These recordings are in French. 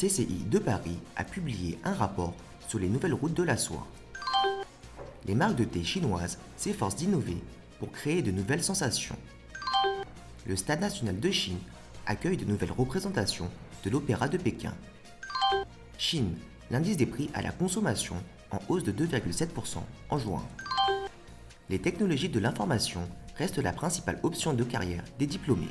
CCI de Paris a publié un rapport sur les nouvelles routes de la soie. Les marques de thé chinoises s'efforcent d'innover pour créer de nouvelles sensations. Le Stade national de Chine accueille de nouvelles représentations de l'Opéra de Pékin. Chine, l'indice des prix à la consommation en hausse de 2,7% en juin. Les technologies de l'information restent la principale option de carrière des diplômés.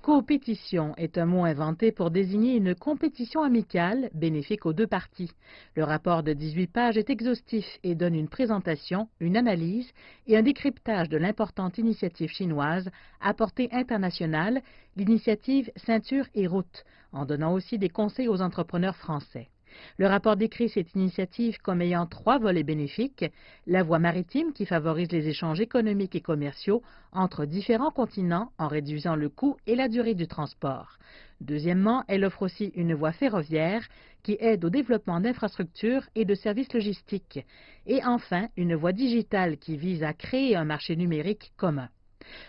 Coopétition est un mot inventé pour désigner une compétition amicale bénéfique aux deux parties. Le rapport de 18 pages est exhaustif et donne une présentation, une analyse et un décryptage de l'importante initiative chinoise à portée internationale, l'initiative Ceinture et Route, en donnant aussi des conseils aux entrepreneurs français. Le rapport décrit cette initiative comme ayant 3 volets bénéfiques: la voie maritime qui favorise les échanges économiques et commerciaux entre différents continents en réduisant le coût et la durée du transport. Deuxièmement, elle offre aussi une voie ferroviaire qui aide au développement d'infrastructures et de services logistiques. Et enfin, une voie digitale qui vise à créer un marché numérique commun.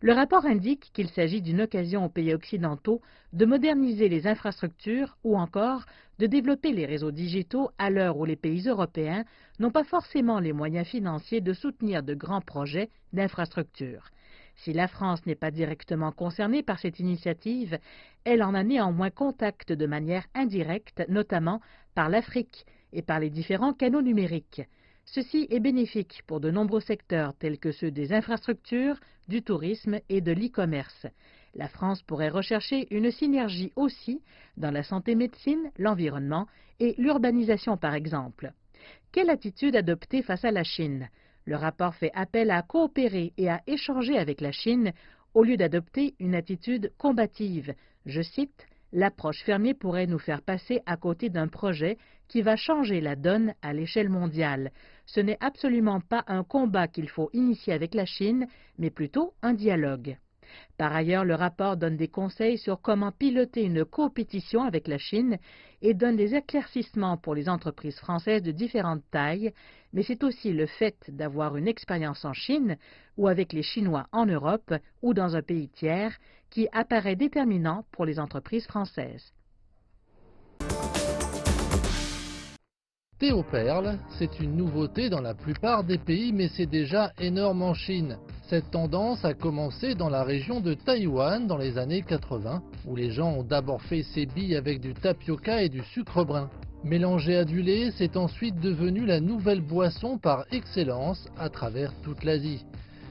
Le rapport indique qu'il s'agit d'une occasion aux pays occidentaux de moderniser les infrastructures ou encore de développer les réseaux digitaux à l'heure où les pays européens n'ont pas forcément les moyens financiers de soutenir de grands projets d'infrastructures. Si la France n'est pas directement concernée par cette initiative, elle en a néanmoins contact de manière indirecte, notamment par l'Afrique et par les différents canaux numériques. Ceci est bénéfique pour de nombreux secteurs tels que ceux des infrastructures, du tourisme et de l'e-commerce. La France pourrait rechercher une synergie aussi dans la santé-médecine, l'environnement et l'urbanisation par exemple. Quelle attitude adopter face à la Chine? Le rapport fait appel à coopérer et à échanger avec la Chine au lieu d'adopter une attitude combative. Je cite: « L'approche fermée pourrait nous faire passer à côté d'un projet qui va changer la donne à l'échelle mondiale. Ce n'est absolument pas un combat qu'il faut initier avec la Chine, mais plutôt un dialogue. » Par ailleurs, le rapport donne des conseils sur comment piloter une coopétition avec la Chine et donne des éclaircissements pour les entreprises françaises de différentes tailles, mais c'est aussi le fait d'avoir une expérience en Chine ou avec les Chinois en Europe ou dans un pays tiers qui apparaît déterminant pour les entreprises françaises. Thé aux perles, c'est une nouveauté dans la plupart des pays, mais c'est déjà énorme en Chine. Cette tendance a commencé dans la région de Taïwan dans les années 80, où les gens ont d'abord fait ces billes avec du tapioca et du sucre brun. Mélangé à du lait, c'est ensuite devenu la nouvelle boisson par excellence à travers toute l'Asie.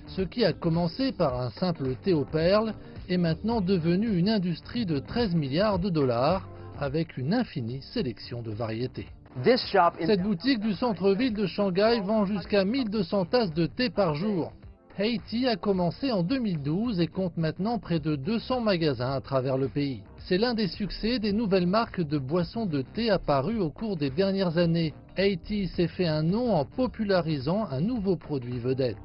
Ce qui a commencé par un simple thé aux perles est maintenant devenu une industrie de 13 milliards de dollars avec une infinie sélection de variétés. Cette boutique du centre-ville de Shanghai vend jusqu'à 1200 tasses de thé par jour. Haiti a commencé en 2012 et compte maintenant près de 200 magasins à travers le pays. C'est l'un des succès des nouvelles marques de boissons de thé apparues au cours des dernières années. Haiti s'est fait un nom en popularisant un nouveau produit vedette.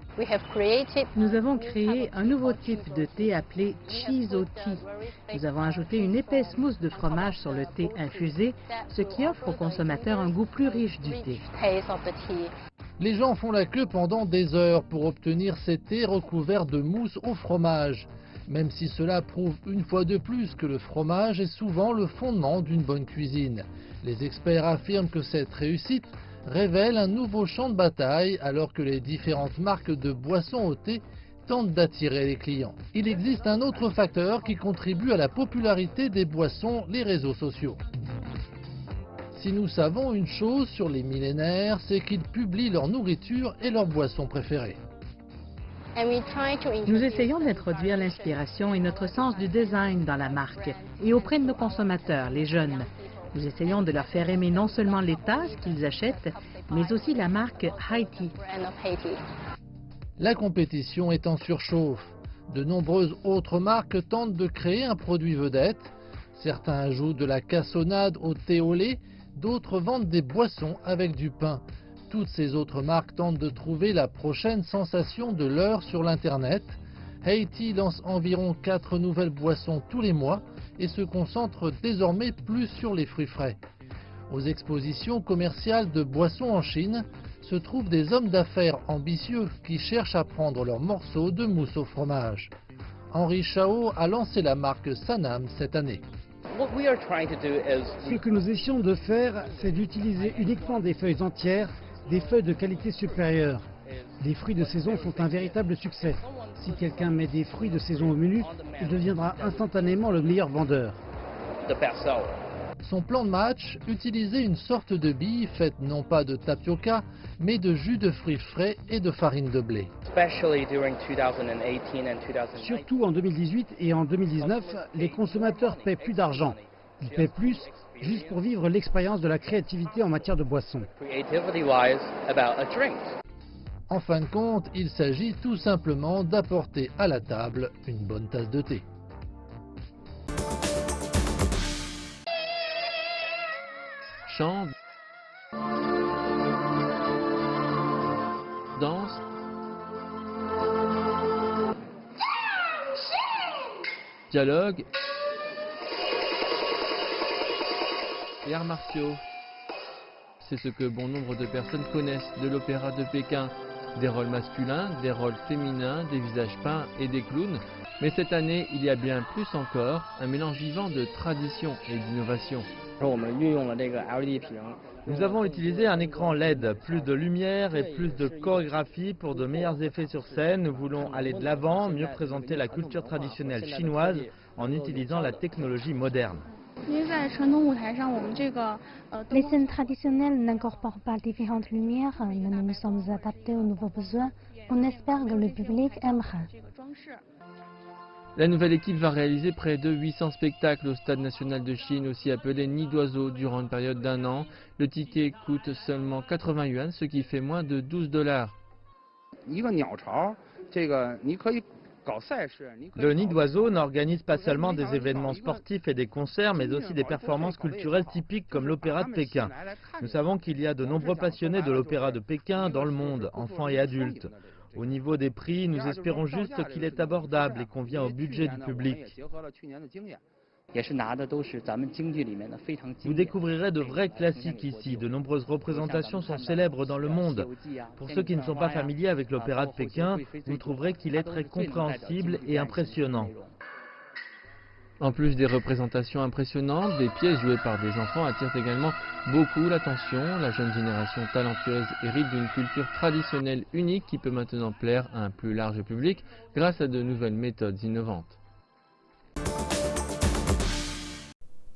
Nous avons créé un nouveau type de thé appelé Chizo Tea. Nous avons ajouté une épaisse mousse de fromage sur le thé infusé, ce qui offre aux consommateurs un goût plus riche du thé. Les gens font la queue pendant des heures pour obtenir ces thés recouverts de mousse au fromage, même si cela prouve une fois de plus que le fromage est souvent le fondement d'une bonne cuisine. Les experts affirment que cette réussite révèle un nouveau champ de bataille alors que les différentes marques de boissons au thé tentent d'attirer les clients. Il existe un autre facteur qui contribue à la popularité des boissons, les réseaux sociaux. Si nous savons une chose sur les millénaires, c'est qu'ils publient leur nourriture et leurs boissons préférées. Nous essayons d'introduire l'inspiration et notre sens du design dans la marque et auprès de nos consommateurs, les jeunes. Nous essayons de leur faire aimer non seulement les tasses qu'ils achètent, mais aussi la marque Haiti. La compétition est en surchauffe. De nombreuses autres marques tentent de créer un produit vedette. Certains ajoutent de la cassonade au thé au lait, d'autres vendent des boissons avec du pain. Toutes ces autres marques tentent de trouver la prochaine sensation de l'heure sur l'Internet. Haiti lance environ 4 nouvelles boissons tous les mois et se concentre désormais plus sur les fruits frais. Aux expositions commerciales de boissons en Chine se trouvent des hommes d'affaires ambitieux qui cherchent à prendre leur morceau de mousse au fromage. Henri Chao a lancé la marque Sanam cette année. Ce que nous essayons de faire, c'est d'utiliser uniquement des feuilles entières, des feuilles de qualité supérieure. Les fruits de saison sont un véritable succès. Si quelqu'un met des fruits de saison au menu, il deviendra instantanément le meilleur vendeur. Son plan de match, utiliser une sorte de bille faite non pas de tapioca, mais de jus de fruits frais et de farine de blé. Surtout en 2018 et en 2019, les consommateurs paient plus d'argent. Ils paient plus juste pour vivre l'expérience de la créativité en matière de boissons. En fin de compte, il s'agit tout simplement d'apporter à la table une bonne tasse de thé. Chant, danse, dialogue et arts martiaux. C'est ce que bon nombre de personnes connaissent de l'opéra de Pékin. Des rôles masculins, des rôles féminins, des visages peints et des clowns. Mais cette année, il y a bien plus encore, un mélange vivant de tradition et d'innovation. Nous avons utilisé un écran LED, plus de lumière et plus de chorégraphie pour de meilleurs effets sur scène. Nous voulons aller de l'avant, mieux présenter la culture traditionnelle chinoise en utilisant la technologie moderne. Les scènes traditionnelles n'incorporent pas différentes lumières, mais nous nous sommes adaptés aux nouveaux besoins. On espère que le public aimera. La nouvelle équipe va réaliser près de 800 spectacles au Stade national de Chine, aussi appelé Nid d'oiseau, durant une période d'1 an. Le ticket coûte seulement 80 yuan, ce qui fait moins de 12 $. Le Nid d'oiseau n'organise pas seulement des événements sportifs et des concerts, mais aussi des performances culturelles typiques comme l'opéra de Pékin. Nous savons qu'il y a de nombreux passionnés de l'opéra de Pékin dans le monde, enfants et adultes. Au niveau des prix, nous espérons juste qu'il est abordable et convient au budget du public. Vous découvrirez de vrais classiques ici. De nombreuses représentations sont célèbres dans le monde. Pour ceux qui ne sont pas familiers avec l'opéra de Pékin, vous trouverez qu'il est très compréhensible et impressionnant. En plus des représentations impressionnantes, des pièces jouées par des enfants attirent également beaucoup l'attention. La jeune génération talentueuse hérite d'une culture traditionnelle unique qui peut maintenant plaire à un plus large public grâce à de nouvelles méthodes innovantes.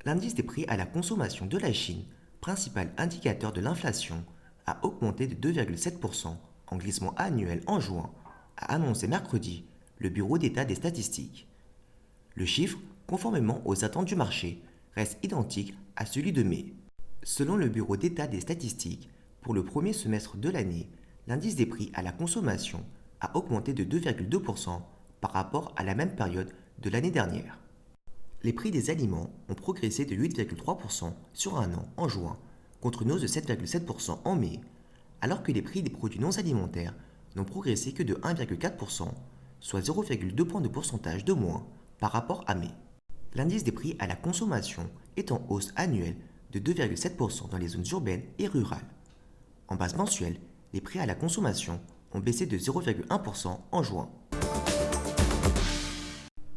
L'indice des prix à la consommation de la Chine, principal indicateur de l'inflation, a augmenté de 2,7% en glissement annuel en juin, a annoncé mercredi le Bureau d'État des statistiques. Le chiffre, conformément aux attentes du marché, reste identique à celui de mai. Selon le Bureau d'État des statistiques, pour le premier semestre de l'année, l'indice des prix à la consommation a augmenté de 2,2% par rapport à la même période de l'année dernière. Les prix des aliments ont progressé de 8,3% sur un an en juin, contre une hausse de 7,7% en mai, alors que les prix des produits non alimentaires n'ont progressé que de 1,4%, soit 0,2 points de pourcentage de moins par rapport à mai. L'indice des prix à la consommation est en hausse annuelle de 2,7% dans les zones urbaines et rurales. En base mensuelle, les prix à la consommation ont baissé de 0,1% en juin.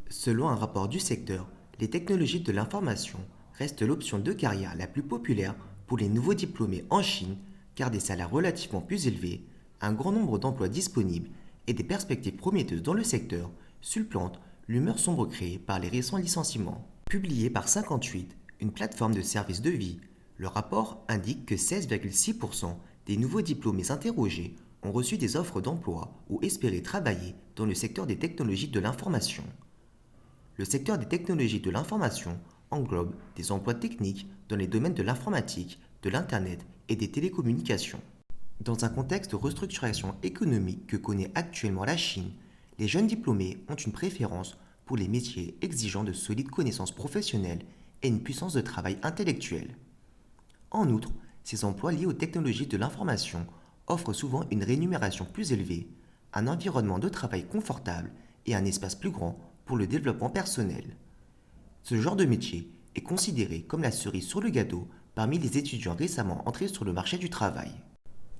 Selon un rapport du secteur, les technologies de l'information restent l'option de carrière la plus populaire pour les nouveaux diplômés en Chine, car des salaires relativement plus élevés, un grand nombre d'emplois disponibles et des perspectives prometteuses dans le secteur supplantent l'humeur sombre créée par les récents licenciements. Publié par 58, une plateforme de services de vie, le rapport indique que 16,6% des nouveaux diplômés interrogés ont reçu des offres d'emploi ou espéraient travailler dans le secteur des technologies de l'information. Le secteur des technologies de l'information englobe des emplois techniques dans les domaines de l'informatique, de l'Internet et des télécommunications. Dans un contexte de restructuration économique que connaît actuellement la Chine, les jeunes diplômés ont une préférence pour les métiers exigeant de solides connaissances professionnelles et une puissance de travail intellectuelle. En outre, ces emplois liés aux technologies de l'information offrent souvent une rémunération plus élevée, un environnement de travail confortable et un espace plus grand pour le développement personnel. Ce genre de métier est considéré comme la cerise sur le gâteau parmi les étudiants récemment entrés sur le marché du travail.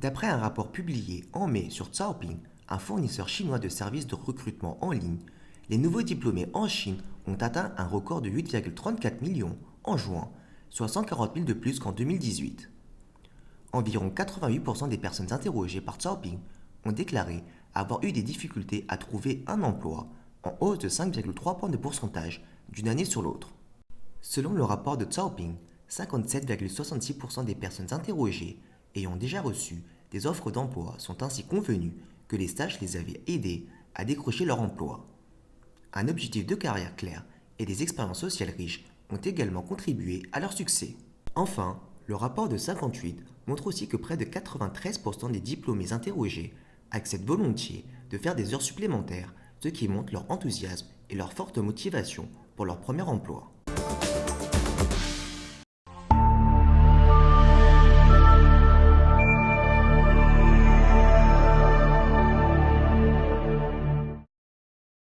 D'après un rapport publié en mai sur Zhaopin, un fournisseur chinois de services de recrutement en ligne, les nouveaux diplômés en Chine ont atteint un record de 8,34 millions en juin, soit 140 000 de plus qu'en 2018. Environ 88% des personnes interrogées par Zhaoping ont déclaré avoir eu des difficultés à trouver un emploi, en hausse de 5,3 points de pourcentage d'une année sur l'autre. Selon le rapport de Zhaoping, 57,66% des personnes interrogées ayant déjà reçu des offres d'emploi sont ainsi convenues que les stages les avaient aidés à décrocher leur emploi. Un objectif de carrière clair et des expériences sociales riches ont également contribué à leur succès. Enfin, le rapport de 58 montre aussi que près de 93% des diplômés interrogés acceptent volontiers de faire des heures supplémentaires, ce qui montre leur enthousiasme et leur forte motivation pour leur premier emploi.